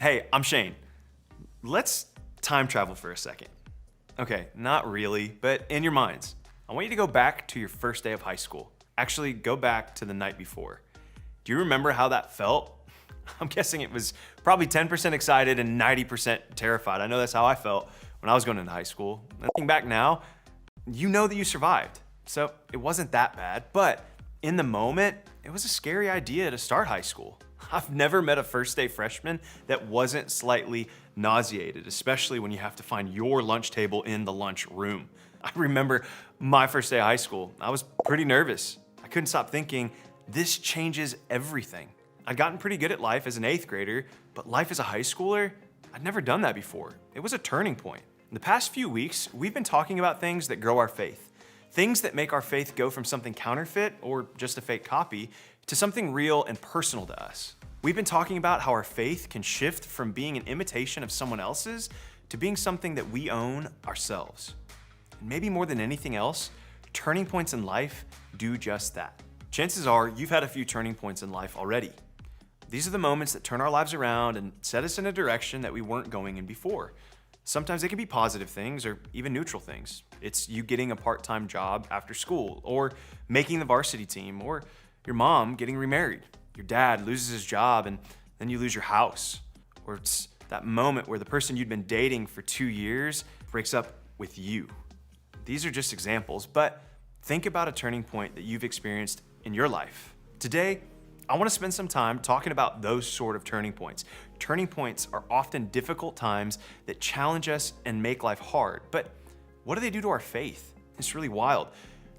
Hey, I'm Shane. Let's time travel for a second. Okay, not really, but in your minds. I want you to go back to your first day of high school. Actually, go back to the night before. Do you remember how that felt? I'm guessing it was probably 10% excited and 90% terrified. I know that's how I felt when I was going into high school. Looking back now, you know that you survived. So it wasn't that bad, but in the moment, it was a scary idea to start high school. I've never met a first day freshman that wasn't slightly nauseated, especially when you have to find your lunch table in the lunch room. I remember my first day of high school. I was pretty nervous. I couldn't stop thinking, this changes everything. I'd gotten pretty good at life as an 8th grader, but life as a high schooler, I'd never done that before. It was a turning point. In the past few weeks, we've been talking about things that grow our faith. Things that make our faith go from something counterfeit or just a fake copy to something real and personal to us. We've been talking about how our faith can shift from being an imitation of someone else's to being something that we own ourselves. And maybe more than anything else, turning points in life do just that. Chances are you've had a few turning points in life already. These are the moments that turn our lives around and set us in a direction that we weren't going in before. Sometimes they can be positive things or even neutral things. It's you getting a part-time job after school, or making the varsity team, or your mom getting remarried. Your dad loses his job and then you lose your house. Or it's that moment where the person you'd been dating for 2 years breaks up with you. These are just examples, but think about a turning point that you've experienced in your life. Today, I want to spend some time talking about those sort of turning points. Turning points are often difficult times that challenge us and make life hard, but what do they do to our faith? It's really wild.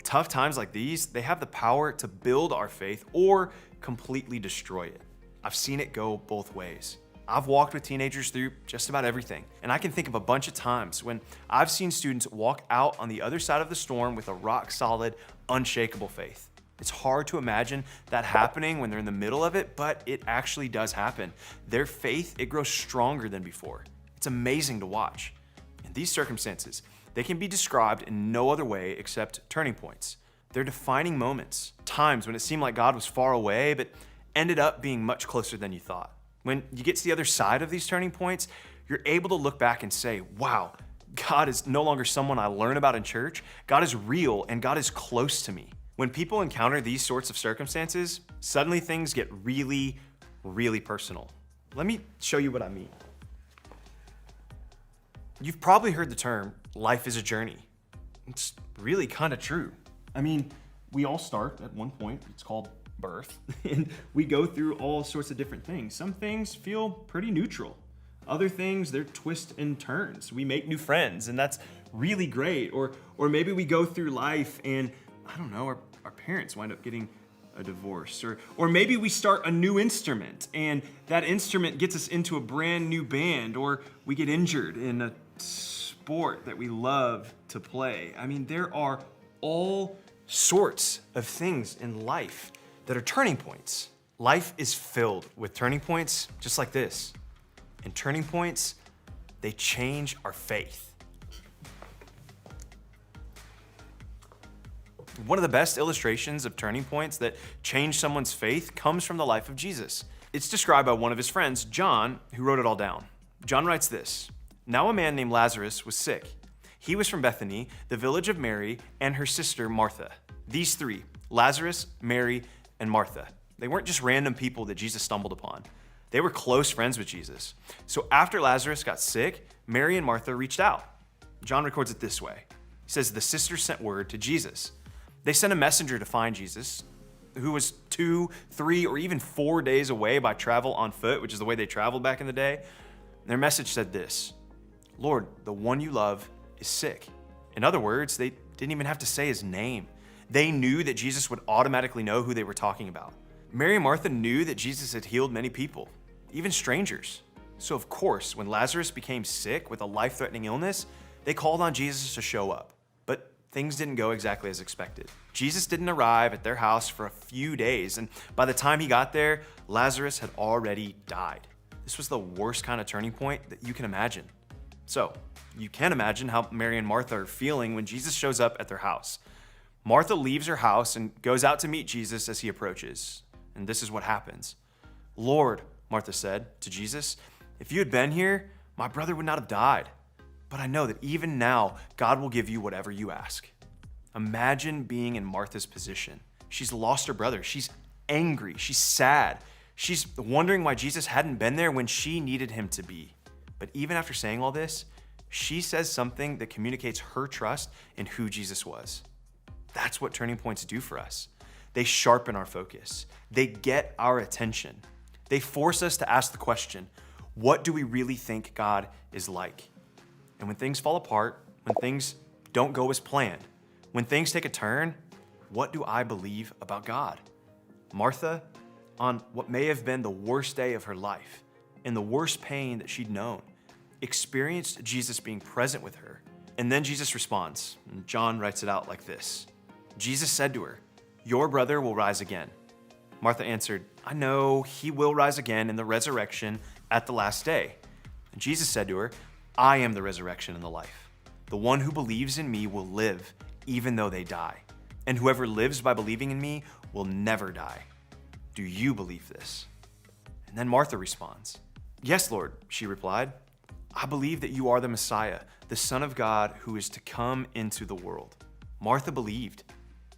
Tough times like these, they have the power to build our faith or completely destroy it. I've seen it go both ways. I've walked with teenagers through just about everything, and I can think of a bunch of times when I've seen students walk out on the other side of the storm with a rock-solid, unshakable faith. It's hard to imagine that happening when they're in the middle of it, but it actually does happen. Their faith, it grows stronger than before. It's amazing to watch. In these circumstances, they can be described in no other way except turning points. They're defining moments, times when it seemed like God was far away, but ended up being much closer than you thought. When you get to the other side of these turning points, you're able to look back and say, wow, God is no longer someone I learn about in church. God is real and God is close to me. When people encounter these sorts of circumstances, suddenly things get really, really personal. Let me show you what I mean. You've probably heard the term, life is a journey. It's really kind of true. I mean, we all start at one point, it's called birth, and we go through all sorts of different things. Some things feel pretty neutral. Other things, they're twists and turns. We make new friends, and that's really great. Or maybe we go through life and I don't know, our parents wind up getting a divorce, or maybe we start a new instrument and that instrument gets us into a brand new band, or we get injured in a sport that we love to play. I mean, there are all sorts of things in life that are turning points. Life is filled with turning points just like this. And turning points, they change our faith. One of the best illustrations of turning points that change someone's faith comes from the life of Jesus. It's described by one of his friends, John, who wrote it all down. John writes this: "Now a man named Lazarus was sick. He was from Bethany, the village of Mary and her sister Martha. These three, Lazarus, Mary, and Martha, they weren't just random people that Jesus stumbled upon. They were close friends with Jesus. So after Lazarus got sick, Mary and Martha reached out." John records it this way. He says, "The sisters sent word to Jesus. They sent a messenger to find Jesus, who was 2, 3, or even 4 days away by travel on foot," which is the way they traveled back in the day. Their message said this: "Lord, the one you love is sick." In other words, they didn't even have to say his name. They knew that Jesus would automatically know who they were talking about. Mary and Martha knew that Jesus had healed many people, even strangers. So of course, when Lazarus became sick with a life-threatening illness, they called on Jesus to show up. But things didn't go exactly as expected. Jesus didn't arrive at their house for a few days, and by the time he got there, Lazarus had already died. This was the worst kind of turning point that you can imagine. So, you can imagine how Mary and Martha are feeling when Jesus shows up at their house. Martha leaves her house and goes out to meet Jesus as he approaches. And this is what happens. "Lord," Martha said to Jesus, If you had been here, my brother would not have died. But I know that even now, God will give you whatever you ask. Imagine being in Martha's position. She's lost her brother. She's angry. She's sad. She's wondering why Jesus hadn't been there when she needed him to be. But even after saying all this, she says something that communicates her trust in who Jesus was. That's what turning points do for us. They sharpen our focus. They get our attention. They force us to ask the question, what do we really think God is like? And when things fall apart, when things don't go as planned, when things take a turn, what do I believe about God? Martha, on what may have been the worst day of her life, in the worst pain that she'd known, experienced Jesus being present with her. And then Jesus responds, and John writes it out like this. Jesus said to her, "Your brother will rise again." Martha answered, "I know he will rise again in the resurrection at the last day." And Jesus said to her, "I am the resurrection and the life. The one who believes in me will live even though they die. And whoever lives by believing in me will never die. Do you believe this?" And then Martha responds, "Yes, Lord," she replied. "I believe that you are the Messiah, the Son of God who is to come into the world." Martha believed.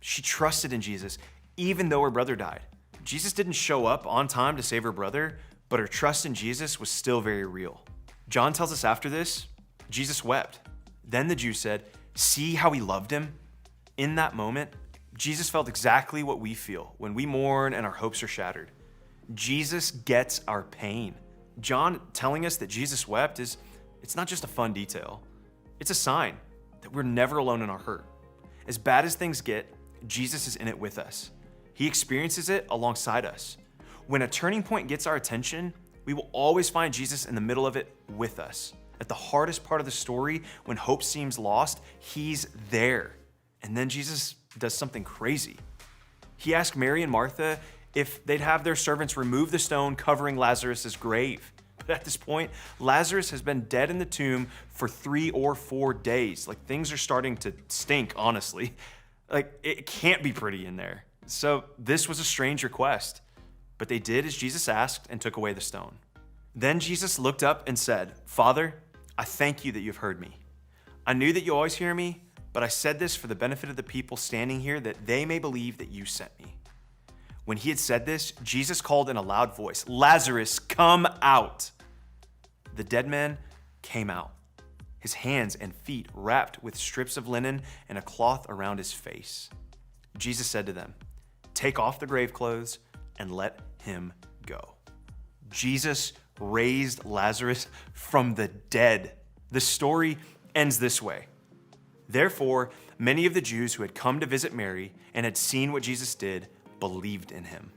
She trusted in Jesus, even though her brother died. Jesus didn't show up on time to save her brother, but her trust in Jesus was still very real. John tells us after this, Jesus wept. Then the Jews said, "See how he loved him?" In that moment, Jesus felt exactly what we feel when we mourn and our hopes are shattered. Jesus gets our pain. John telling us that Jesus wept it's not just a fun detail. It's a sign that we're never alone in our hurt. As bad as things get, Jesus is in it with us. He experiences it alongside us. When a turning point gets our attention, we will always find Jesus in the middle of it with us. At the hardest part of the story, when hope seems lost, he's there. And then Jesus does something crazy. He asked Mary and Martha if they'd have their servants remove the stone covering Lazarus' grave. But at this point, Lazarus has been dead in the tomb for 3 or 4 days. Like, things are starting to stink, honestly. Like, it can't be pretty in there. So this was a strange request. But they did as Jesus asked and took away the stone. Then Jesus looked up and said, "Father, I thank you that you've heard me. I knew that you always hear me, but I said this for the benefit of the people standing here, that they may believe that you sent me." When he had said this, Jesus called in a loud voice, "Lazarus, come out." The dead man came out, his hands and feet wrapped with strips of linen and a cloth around his face. Jesus said to them, "Take off the grave clothes and let him go." Jesus raised Lazarus from the dead. The story ends this way. Therefore, many of the Jews who had come to visit Mary and had seen what Jesus did believed in him.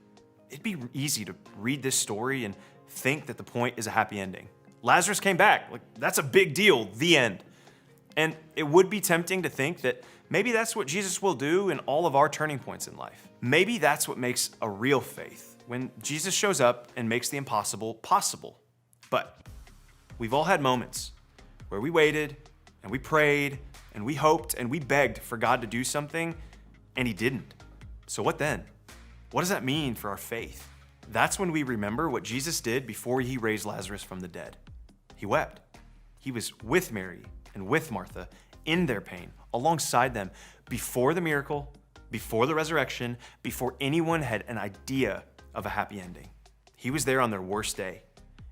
It'd be easy to read this story and think that the point is a happy ending. Lazarus came back. Like, that's a big deal. The end. And it would be tempting to think that maybe that's what Jesus will do in all of our turning points in life. Maybe that's what makes a real faith, when Jesus shows up and makes the impossible possible. But we've all had moments where we waited and we prayed and we hoped and we begged for God to do something, and he didn't. So what then? What does that mean for our faith? That's when we remember what Jesus did before he raised Lazarus from the dead. He wept. He was with Mary and with Martha in their pain, alongside them, before the miracle, before the resurrection, before anyone had an idea of a happy ending. He was there on their worst day.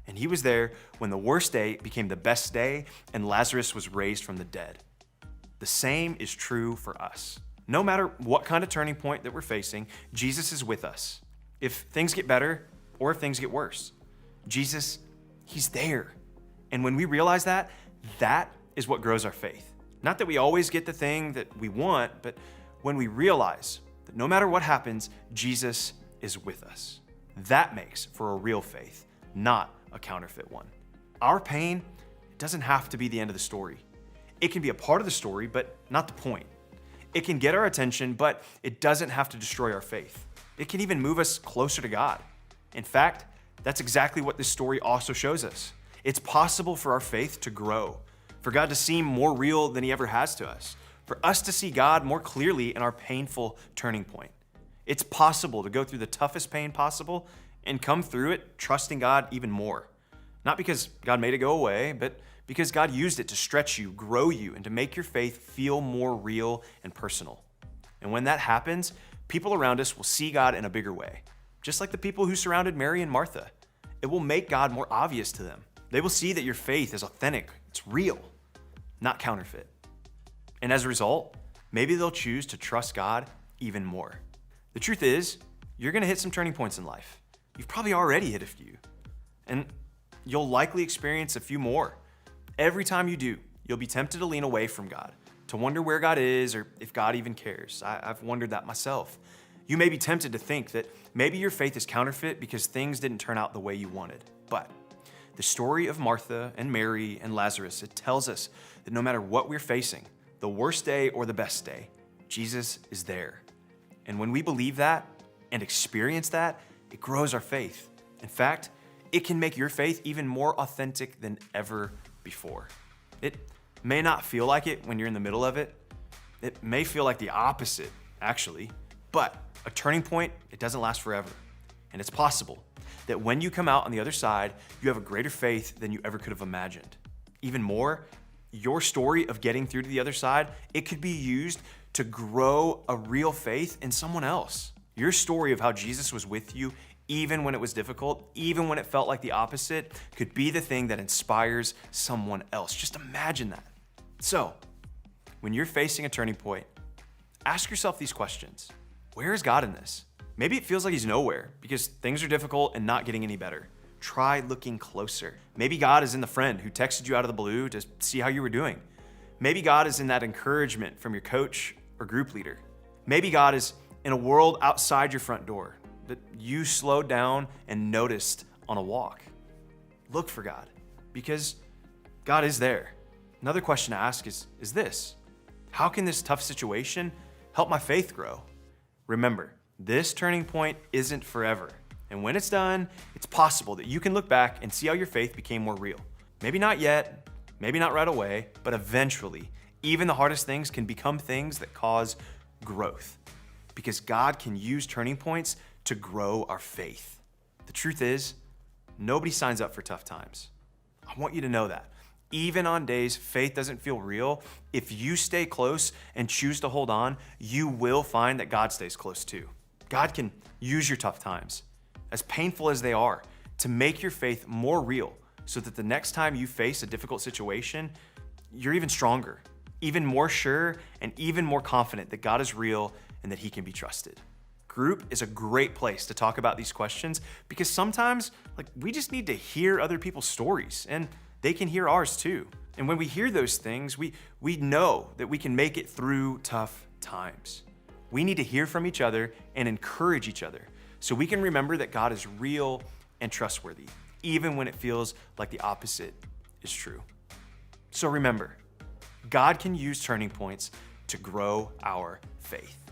And he was there when the worst day became the best day and Lazarus was raised from the dead. The same is true for us. No matter what kind of turning point that we're facing, Jesus is with us. If things get better or if things get worse, Jesus, he's there. And when we realize that, that is what grows our faith. Not that we always get the thing that we want, but when we realize that no matter what happens, Jesus is with us. That makes for a real faith, not a counterfeit one. Our pain doesn't have to be the end of the story. It can be a part of the story, but not the point. It can get our attention, but it doesn't have to destroy our faith. It can even move us closer to God. In fact, that's exactly what this story also shows us. It's possible for our faith to grow, for God to seem more real than he ever has to us, for us to see God more clearly in our painful turning point. It's possible to go through the toughest pain possible and come through it trusting God even more. Not because God made it go away, but because God used it to stretch you, grow you, and to make your faith feel more real and personal. And when that happens, people around us will see God in a bigger way. Just like the people who surrounded Mary and Martha. It will make God more obvious to them. They will see that your faith is authentic, it's real, not counterfeit. And as a result, maybe they'll choose to trust God even more. The truth is, you're gonna hit some turning points in life. You've probably already hit a few. And you'll likely experience a few more. Every time you do, you'll be tempted to lean away from God, to wonder where God is or if God even cares. I've wondered that myself. You may be tempted to think that maybe your faith is counterfeit because things didn't turn out the way you wanted. But the story of Martha and Mary and Lazarus, it tells us that no matter what we're facing, the worst day or the best day, Jesus is there. And when we believe that and experience that, it grows our faith. In fact, it can make your faith even more authentic than ever before. It may not feel like it when you're in the middle of it. It may feel like the opposite, actually. But a turning point, it doesn't last forever. And it's possible that when you come out on the other side, you have a greater faith than you ever could have imagined. Even more, your story of getting through to the other side, it could be used to grow a real faith in someone else. Your story of how Jesus was with you, even when it was difficult, even when it felt like the opposite, could be the thing that inspires someone else. Just imagine that. So, when you're facing a turning point, ask yourself these questions. Where is God in this? Maybe it feels like he's nowhere because things are difficult and not getting any better. Try looking closer. Maybe God is in the friend who texted you out of the blue to see how you were doing. Maybe God is in that encouragement from your coach or group leader. Maybe God is in a world outside your front door that you slowed down and noticed on a walk. Look for God because God is there. Another question to ask is this: how can this tough situation help my faith grow? Remember, this turning point isn't forever. And when it's done, it's possible that you can look back and see how your faith became more real. Maybe not yet, maybe not right away, but eventually, even the hardest things can become things that cause growth. Because God can use turning points to grow our faith. The truth is, nobody signs up for tough times. I want you to know that. Even on days faith doesn't feel real, if you stay close and choose to hold on, you will find that God stays close too. God can use your tough times, as painful as they are, to make your faith more real so that the next time you face a difficult situation, you're even stronger, even more sure, and even more confident that God is real and that he can be trusted. Group is a great place to talk about these questions because sometimes we just need to hear other people's stories and they can hear ours too. And when we hear those things, we know that we can make it through tough times. We need to hear from each other and encourage each other so we can remember that God is real and trustworthy, even when it feels like the opposite is true. So remember, God can use turning points to grow our faith.